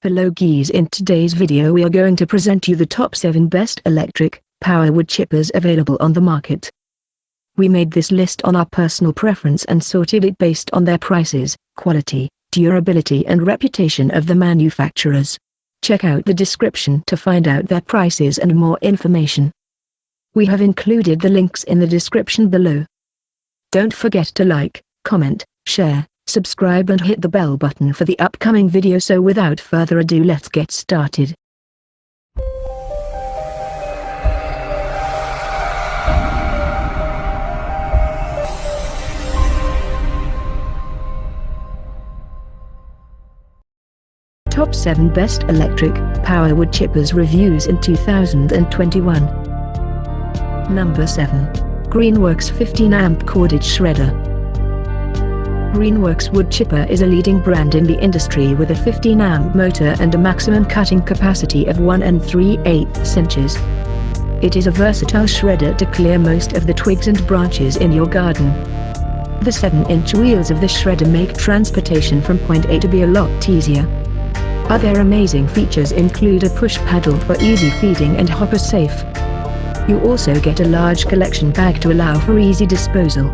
Hello geese, in today's video we are going to present you the top 7 best electric, power wood chippers available on the market. We made this list on our personal preference and sorted it based on their prices, quality, durability and reputation of the manufacturers. Check out the description to find out their prices and more information. We have included the links in the description below. Don't forget to like, comment, share, subscribe and hit the bell button for the upcoming video. So without further ado, let's get started. Top 7 Best Electric, Power Wood Chippers Reviews in 2021. Number 7. Greenworks 15 amp Cordage Shredder. Greenworks wood chipper is a leading brand in the industry with a 15 amp motor and a maximum cutting capacity of 1 3/8 inches. It is a versatile shredder to clear most of the twigs and branches in your garden. The 7-inch wheels of the shredder make transportation from point A to B a lot easier. Other amazing features include a push paddle for easy feeding and hopper safe. You also get a large collection bag to allow for easy disposal.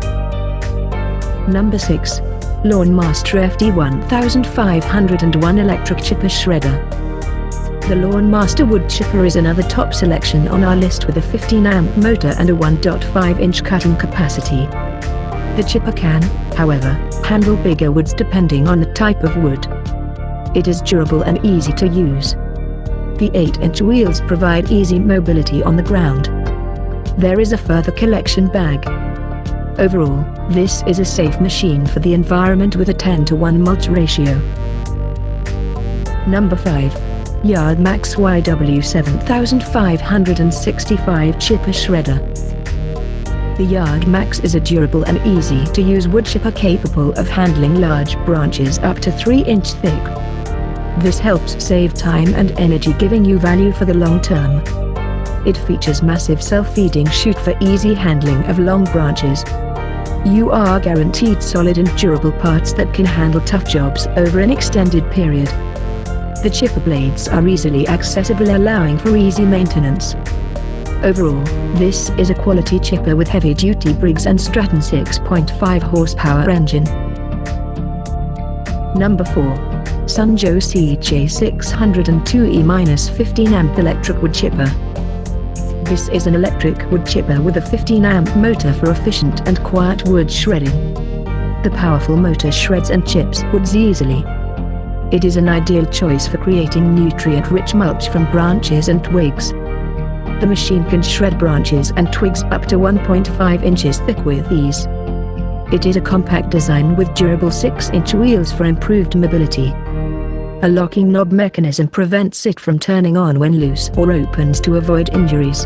Number 6. Lawnmaster FD1501 Electric Chipper Shredder. The Lawnmaster wood chipper is another top selection on our list with a 15 amp motor and a 1.5-inch cutting capacity. The chipper can, however, handle bigger woods depending on the type of wood. It is durable and easy to use. The 8-inch wheels provide easy mobility on the ground. There is a further collection bag. Overall, this is a safe machine for the environment with a 10:1 mulch ratio. Number 5. YardMax YW7565 Chipper Shredder. The YardMax is a durable and easy to use wood chipper capable of handling large branches up to 3-inch thick. This helps save time and energy, giving you value for the long term. It features massive self-feeding chute for easy handling of long branches. You are guaranteed solid and durable parts that can handle tough jobs over an extended period. The chipper blades are easily accessible, allowing for easy maintenance. Overall, this is a quality chipper with heavy-duty Briggs & Stratton 6.5 horsepower engine. Number 4. Snojo Sanjo 602E-15 amp Electric Wood Chipper. This is an electric wood chipper with a 15 amp motor for efficient and quiet wood shredding. The powerful motor shreds and chips woods easily. It is an ideal choice for creating nutrient-rich mulch from branches and twigs. The machine can shred branches and twigs up to 1.5 inches thick with ease. It is a compact design with durable 6-inch wheels for improved mobility. A locking knob mechanism prevents it from turning on when loose or opens to avoid injuries.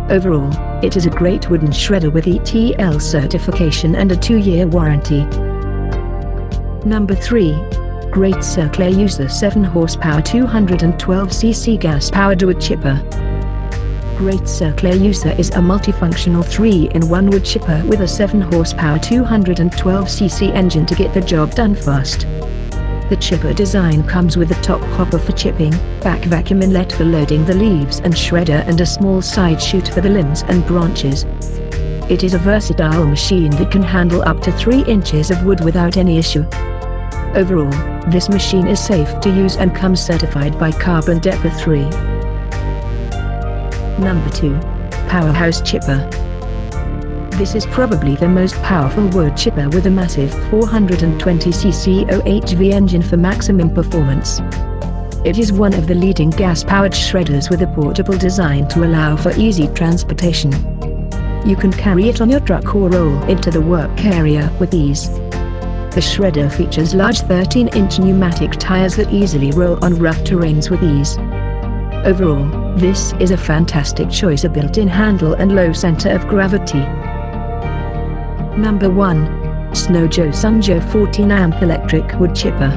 Overall, it is a great wooden shredder with ETL certification and a 2-year warranty. Number 3. GreatCircleUSA 7 horsepower 212cc gas-powered wood chipper. GreatCircleUSA is a multifunctional 3-in-1 wood chipper with a 7 horsepower 212cc engine to get the job done fast. The chipper design comes with a top hopper for chipping, back vacuum inlet for loading the leaves and shredder, and a small side chute for the limbs and branches. It is a versatile machine that can handle up to 3 inches of wood without any issue. Overall, this machine is safe to use and comes certified by Carbon Depot 3. Number 2. Powerhouse Chipper. This is probably the most powerful wood chipper with a massive 420cc OHV engine for maximum performance. It is one of the leading gas-powered shredders with a portable design to allow for easy transportation. You can carry it on your truck or roll into the work area with ease. The shredder features large 13-inch pneumatic tires that easily roll on rough terrains with ease. Overall, this is a fantastic choice, a built-in handle and low center of gravity. Number 1. Snojo Sanjo 14 amp Electric Wood Chipper.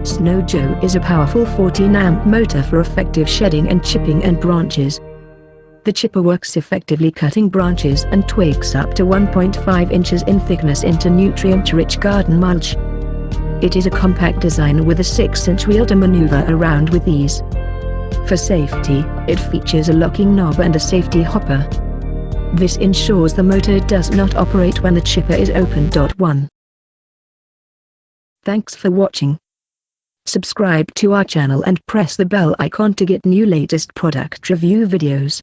Snojo is a powerful 14 amp motor for effective shedding and chipping and branches. The chipper works effectively, cutting branches and twigs up to 1.5 inches in thickness into nutrient-rich garden mulch. It is a compact design with a 6-inch wheel to maneuver around with ease. For safety, it features a locking knob and a safety hopper. This ensures the motor does not operate when the chipper is open. 1. Thanks for watching. Subscribe to our channel and press the bell icon to get new latest product review videos.